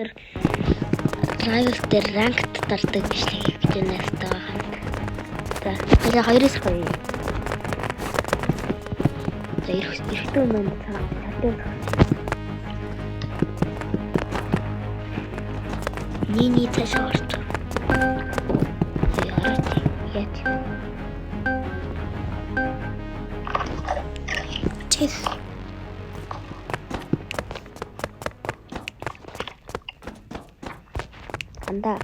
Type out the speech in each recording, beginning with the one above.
тэр Trials дээр ranked дардаг гэж хэлж байна таа. За, тэгээ хоёроос гоё. За, ихтэй мөн цаатаа. Нини цаашаарч. Яач. Чих. Анда.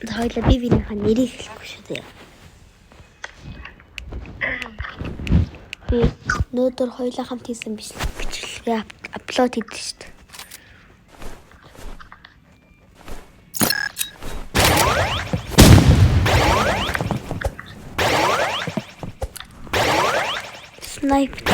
Хоёлаа бивийнхаа нэрийг хэлэхгүй шүү дээ. Би нөөдөр хоёлаа хамт хийсэн бичлэгээ аплод хийдэж шүү дээ. Sniper.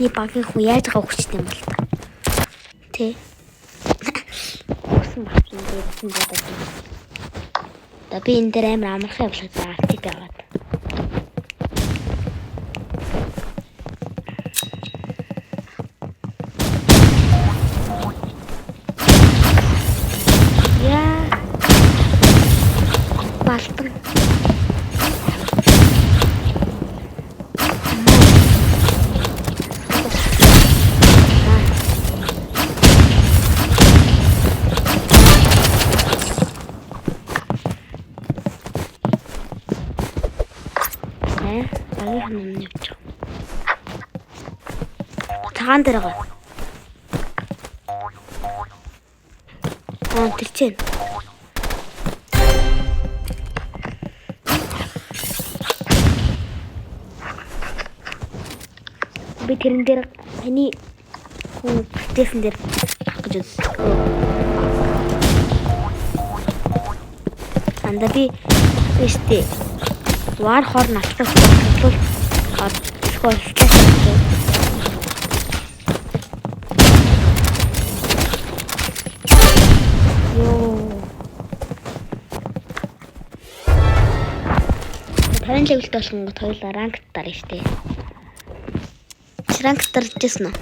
Би багийн хүн яаж байгаа хүчтэй юм бол та. Тэ. Үсэн багийн дээрсэн бодож байна. Да би энэ дээр амар амархан явуулах за актив яваад. Балтан. Цагаан дээр байгаа. Тэр чинь. Би тэрэн дээр таны хүн стэйшн дээр авах гэж үзсэн. Анда би штэ. Вар хор натгах бодлол скол стэйшн. Тарин левелтэй болгон гот хоёулаа ранкт дарна штэ. Ранкт даржсэн үү?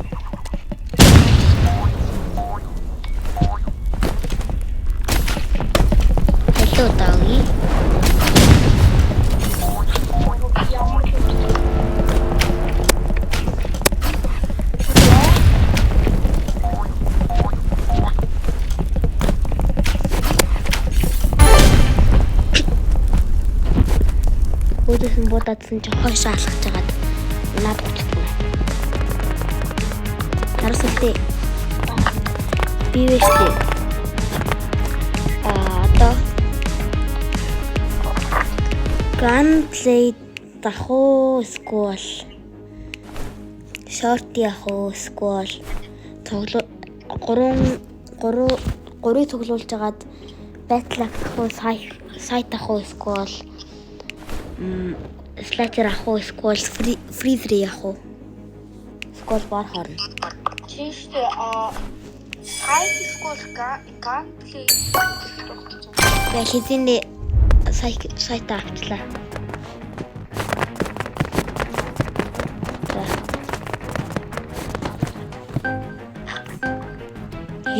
Hello doggy. Өөрөөс нь бодоодсэн чи хойш алхаж байгаад наад болчихсон. Харсалтай. Би вэштэй. Одоо gunplay дахуу сквол. Short яхуу сквол. Тоглоо 3 цуглуулж агаад battle ахуу сайт ахуу сквол. Слайдер ахуу сквол freezer ахуу. Сквол бар хорно. Чиштэй сайт сквол ганплей. Я хизээний сайт авчлаа.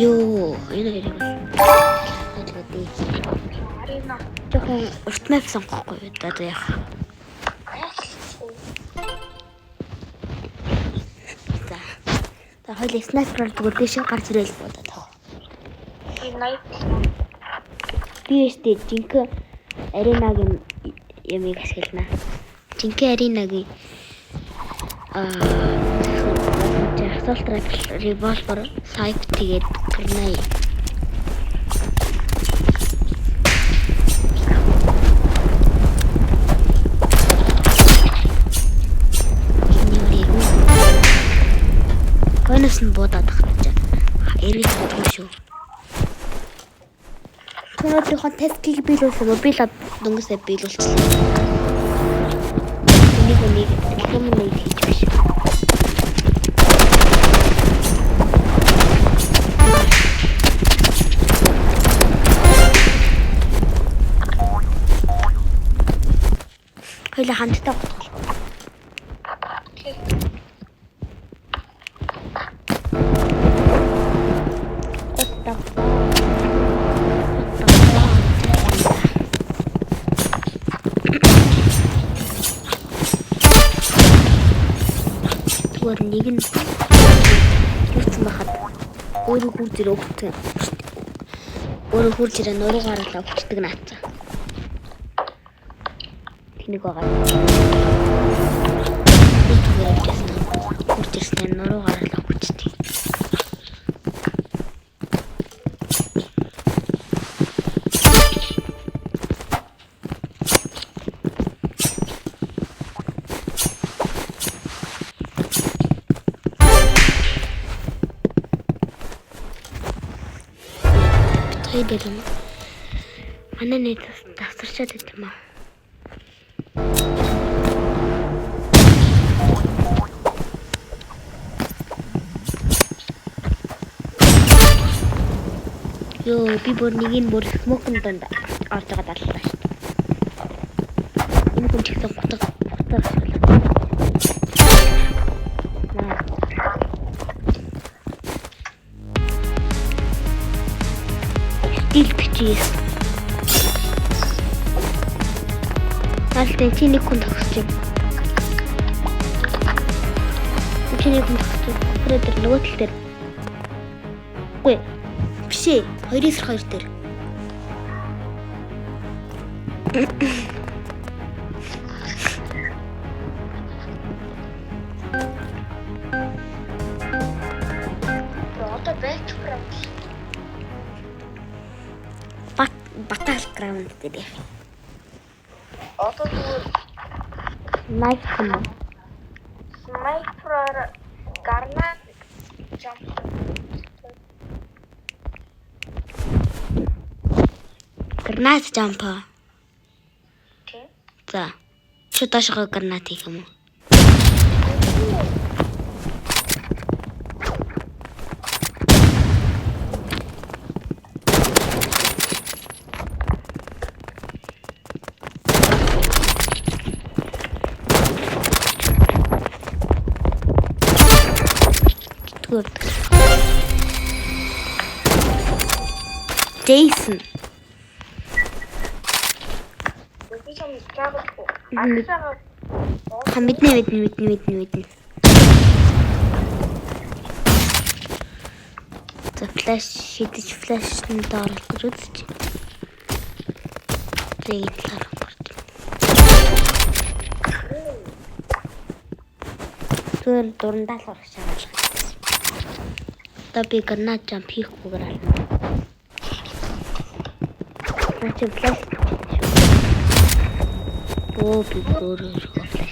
Ёо, энэ хэрэг байна. Арина. Жохон урт мэп сонгохгүй одоо яах. За хоёул снайпер зүгээр биш гарч ирэл бодоод таа. Би өстэй жинхэнэ аренагийн ямиг ашиглана. Жинхэнэ аренагийн assault rifle revolver snipe тэгээд grenade нь буудаад тахчих. Эргэж бодох шүү. Өнөөдрийнхөө тестийг биелүүлсэн. Би л дөнгөсөө биелүүлчихлээ. Энийг хэлмээр хийж биш. Хоёлаа хамтдаа бодох. Нэг нь юуцсан бахад өөрөө хурж ирээ өгдөг. Өөрөө хурж ирээ нуруугаараа өгчдөг наацаа. Тэнийг байгаа. Хурж ирсэн нуруугаараа өгчдөг. Хэдэлэн манай нэг тасарчаад байт юм аа. Ёо би бүр нэг нь бүр смокон донд орж байгаа дадлаа шүү дээ. Энэ хүн чихсэн гутаг стил бичиж. Алтай чи нэг хүн төгсөж байна. Чи нэг хүн төгсөж. Тэр нөгөө тал дээр. Үгүй. Биш ээ. 2-2 дээр. Одоо background. Battleground гэдэг. Одоо зүгээр Sniper гарнаа jump. Гранат jump. Тийм. За. Чи доошоо гранат хийх юм уу? Jason. Мэднэ. За флаш шидэж флашны доор төрөөч. Тэгээд харах болт. Тэр дурандаа л орох шаардлагатай. Одоо би гранат jump хийхгүйгээр аль. Начи флаш. Оо би өөрөө флаш.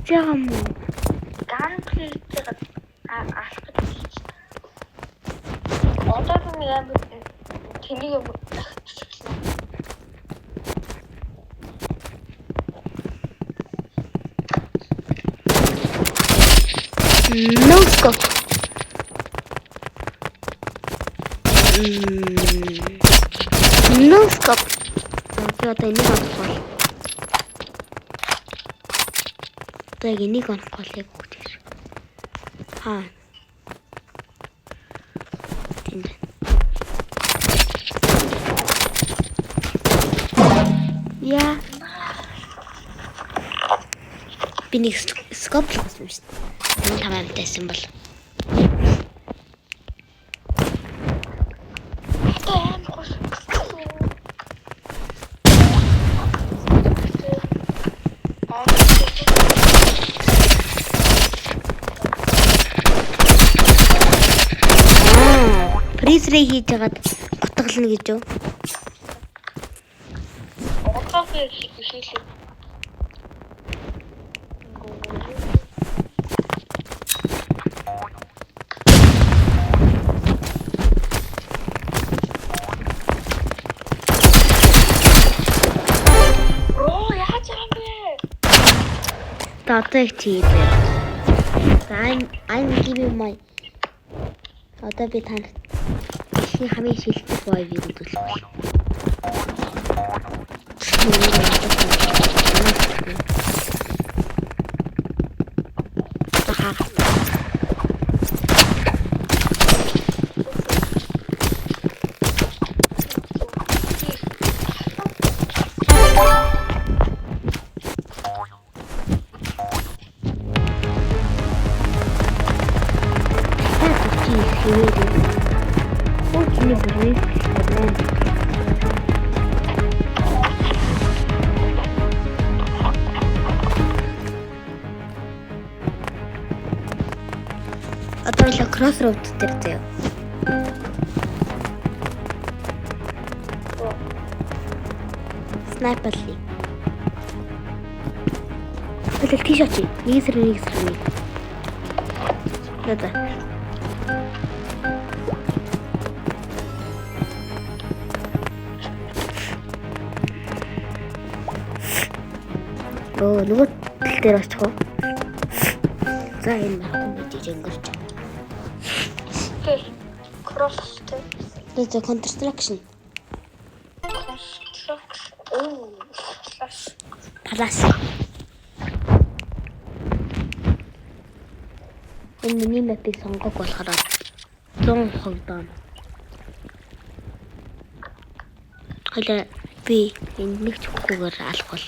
Яам уу? Ганплейтер алах гэж байна. Одоо би яг тэнийг No scope. No scope. Okay, одоо энийг авах. Одоо энийг авах яг үгтэй. Аа. Тэнд. Яа. Би нэг scope л авсан юм шүү дээ. Тамамтайсан бол. Призрей хийж хагаад гутга хэлнэ гэж юу? Орхофыг хийлээ. Бро яаж юм бэ? Та одоо их хийлээ. I'm giving my одоо би танд дэлхийн хамгийн шилдэг вайвыг үзүүлэх. Одоо л crossroad дээр заяа. Снайпер ли. Тэгэл тийш очи. Нэг сэрэг. Яда. Нөгөө тал дээр очих уу? За энэ мархан бич өнгөрч. Cross тэ. Тэгээ construction. Оо. Палас. Энэ миний мэпийг сонгох болохоор 100% даа. Хөлөө би энэ нэг ч хөхгүйгээр алах бол.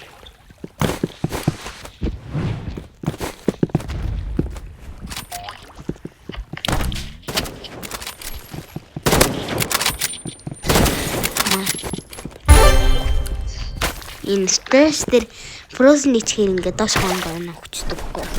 Энэ стресс дээр фроzen ичгээр ингээд доош хоног оноо хүчдэг байхгүй.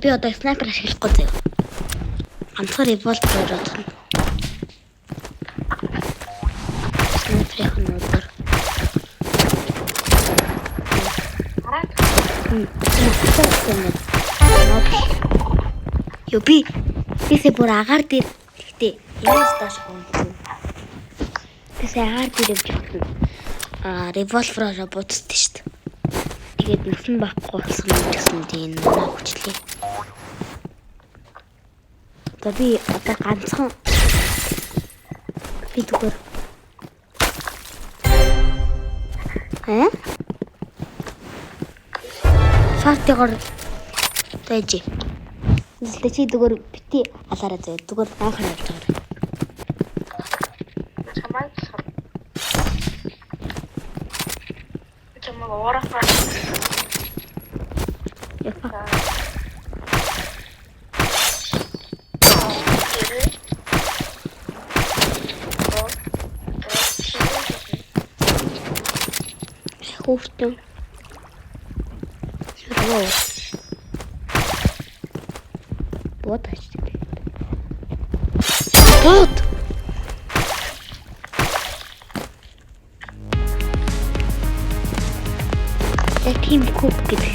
Би одоо снайпер ашиглахгүй заяа. Ганцхан револьвер бодсон. Снайперийн өндөр. Юу би бүр агаар дээр гэхдээ яаж тааш гоо. Тэсээ агаар дээр явчихсан. Револьвероо буцдаг шүү дээ. Тэгээд нүсэн байхгүй болсон юм гэсэн тийм хүчлээ. Одоо би одоо ганцхан би зүгээр шартыгоор тайжи. Нэлээд чи зүгээр бити алаараа зөө зүгээр анхаар явж байгаа. Чамайг уурахаа. Япа. Хүүхдэн. Шаргоо. Вот ачдаг. Вот. Таким куб гэдэг.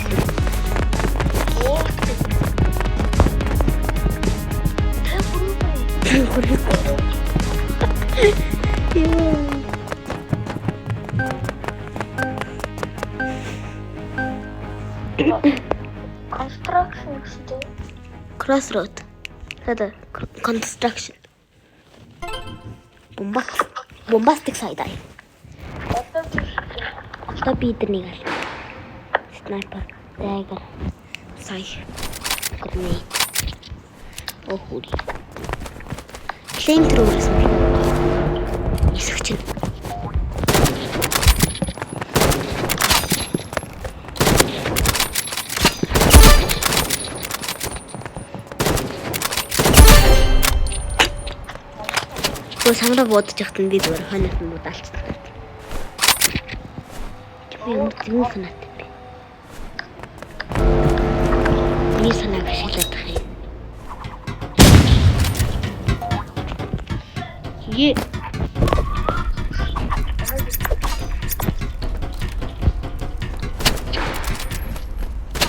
Оо. Construction işte. Crossroad. Hadi construction. Bombastic side-eye. Одоо би эднийг аль. Sniper, dagger, sight, grenade. Охури. Flamethrower-с мөн. Эсвч. Өө самраа буудаж явахт нь би зүгээр хойноос нь буудалцсан. Би юм санаатай би. Миний санааг ашиглаад тах юм. Е.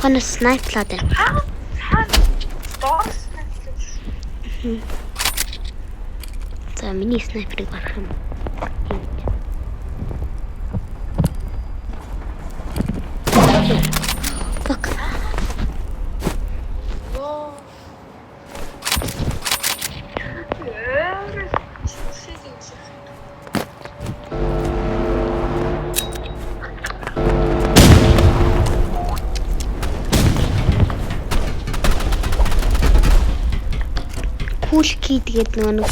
Хонос снайплаад байна. Дорс. За миний снайперыг барах юм. Fuck. Оо. Кулки тэгээд нөгөө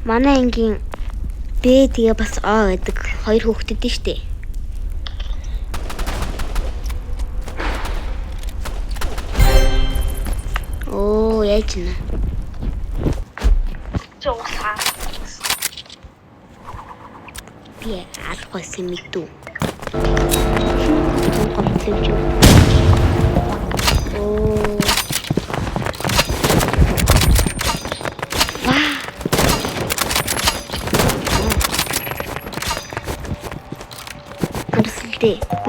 манай ангийн Б тэгээ бас А гэдэг хоёр хүүхэдтэй дээ штэ. Оо яаж нэ? Жоосаа. Би алхахсан мэдүү. Гомдлож. Оо.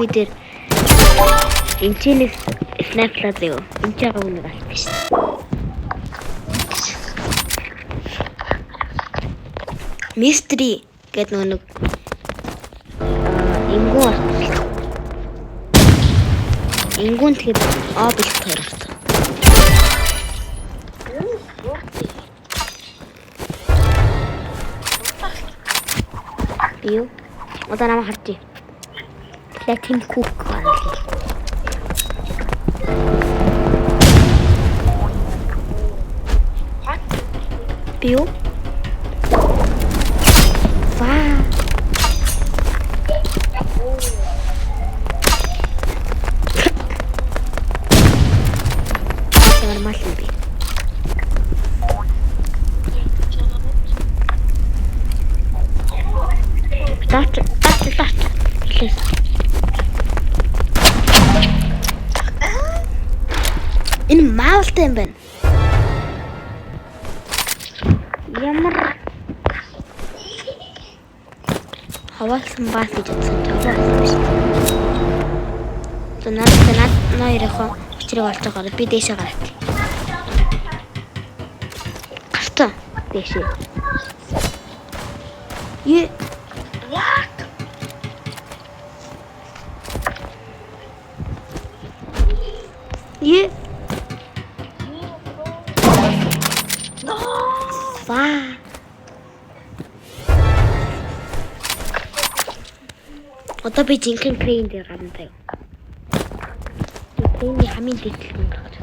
Би дээр энэчнээс снайплаад зөө. Энд ч байгаа үнэг алт шүү. Мистери гэдэг нэг ингүүн тэгээд А бэлт хоёр орсон. Би юу? Одоо намайг харчих. Let him cook. Bill? Wow. Нормально би. Тач. Хэлээс. Энэ маалтай юм байна. Ямар хаваалсан баас гэж бодсон хаваалсан биш. Танад нойрохоо учрыг олж байгаа би дээшээ гарах. Гартаа дээшээ. What? No. Wow. Одоо би жинхэнэ крейн дээр гарна таа. Крейний хамгийн дэвтэлт нь гарч.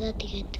За тэгээд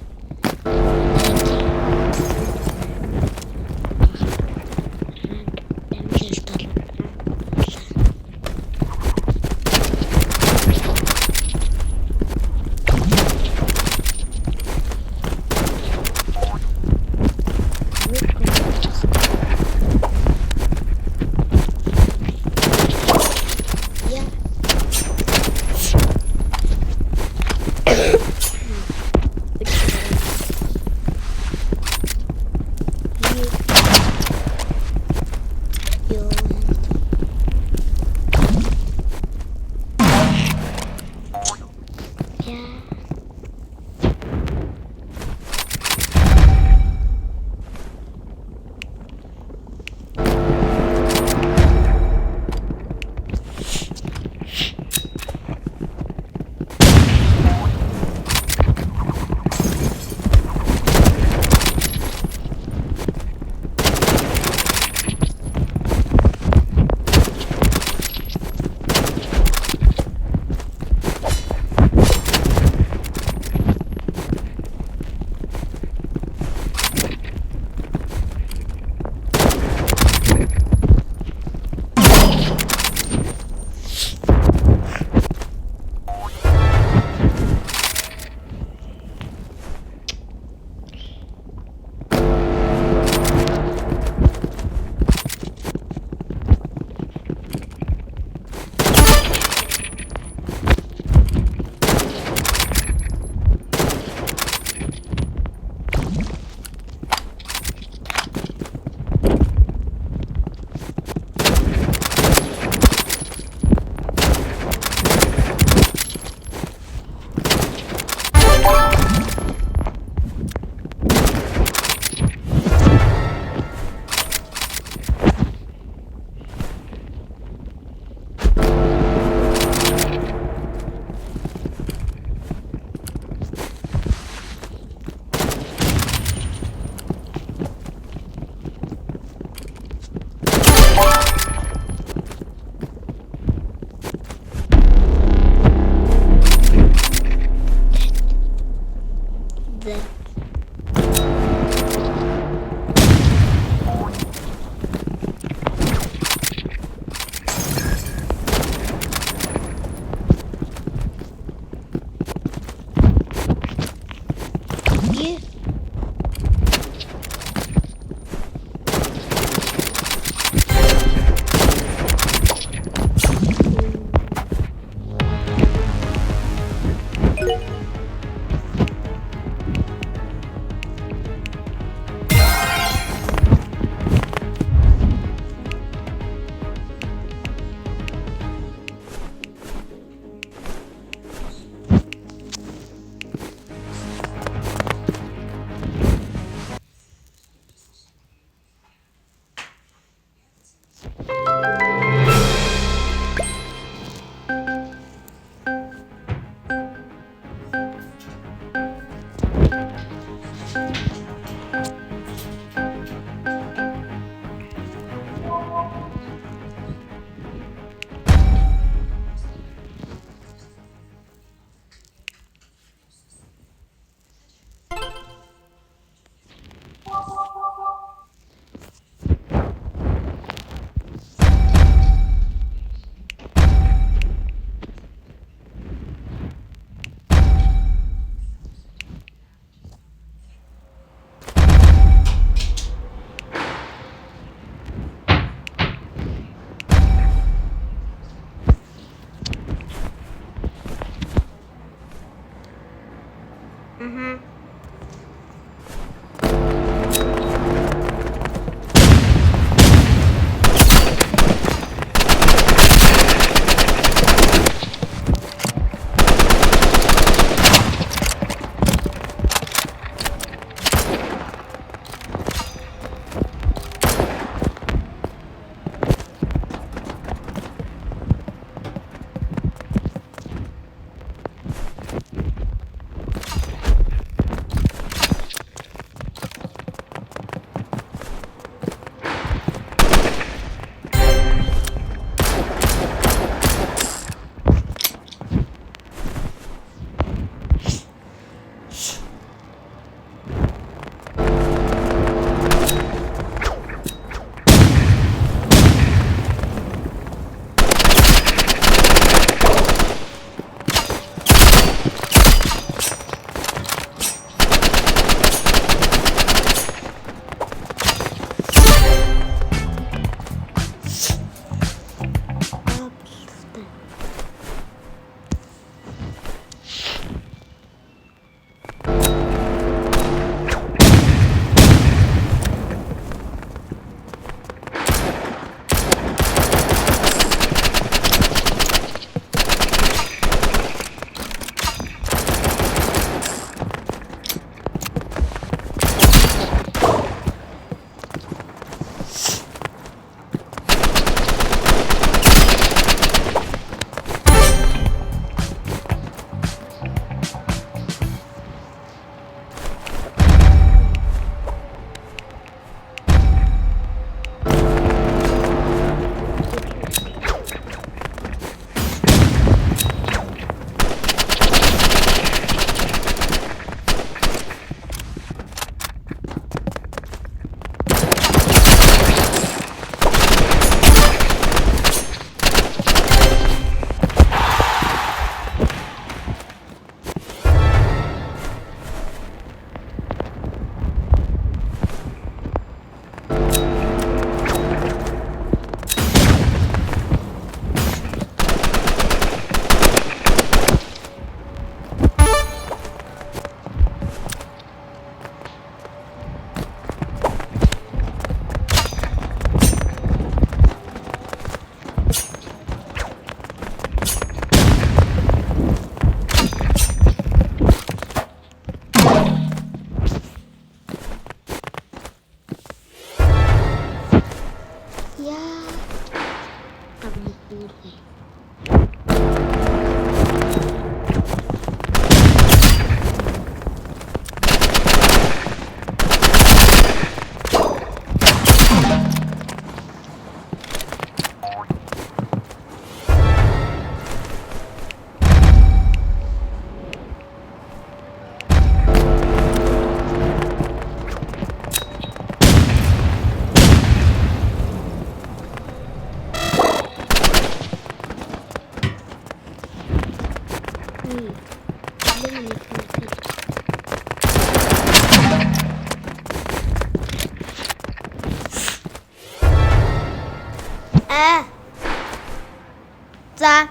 За.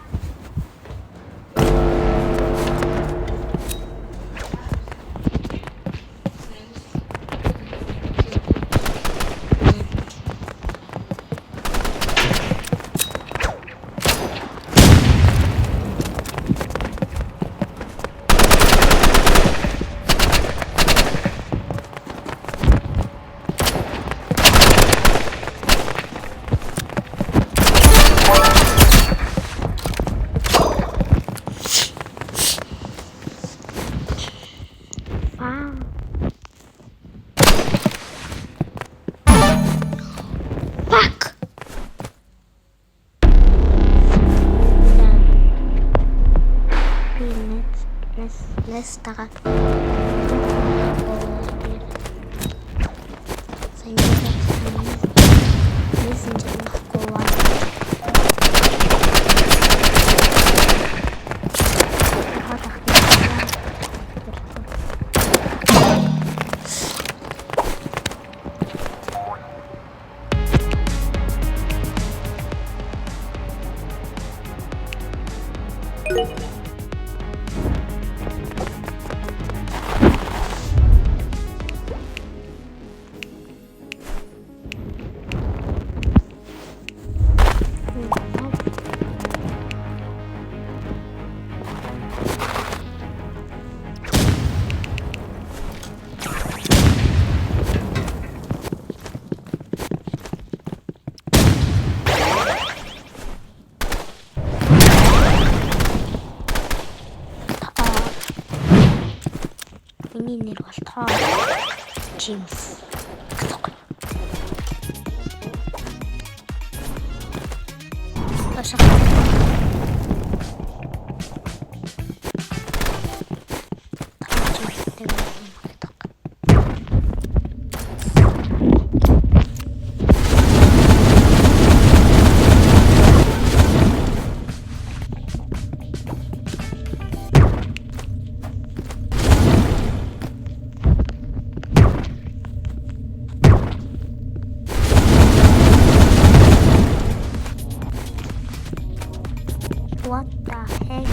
Fuck. Let's start. Миний нэр бол Тоо Джеймс. What the heck?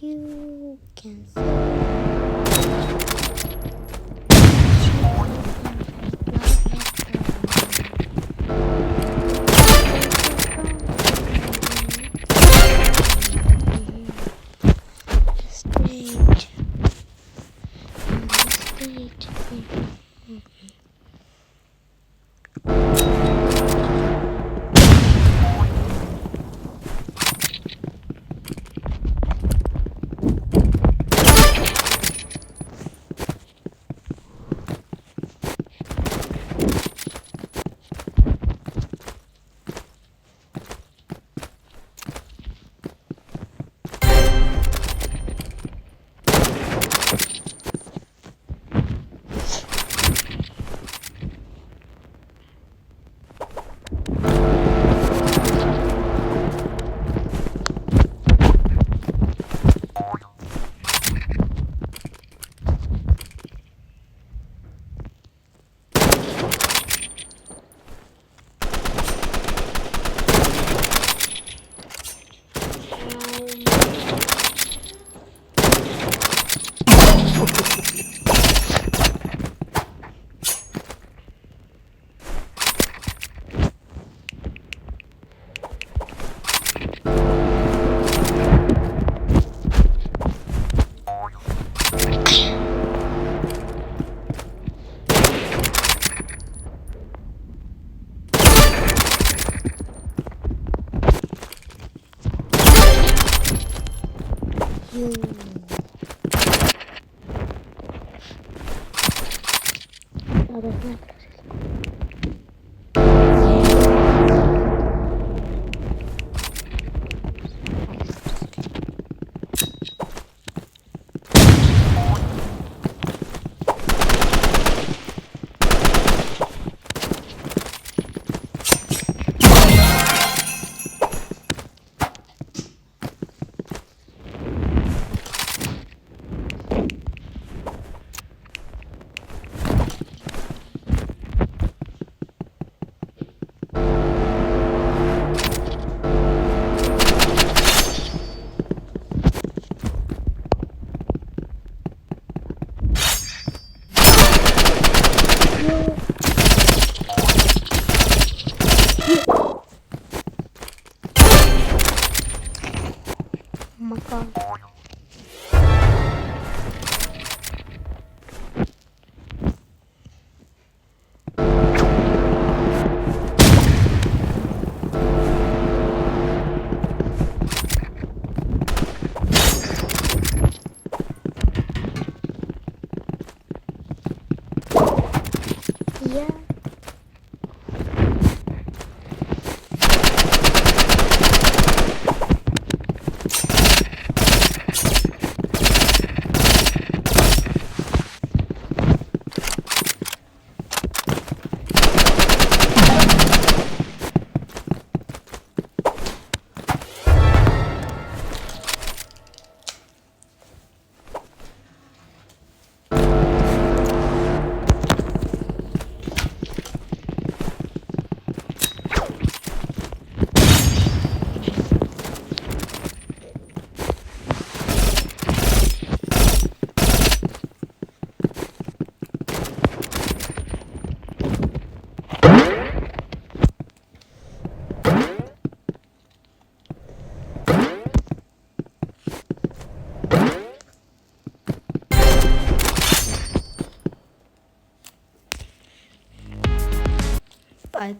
You can Юу. Надад Макар. Я. Bye.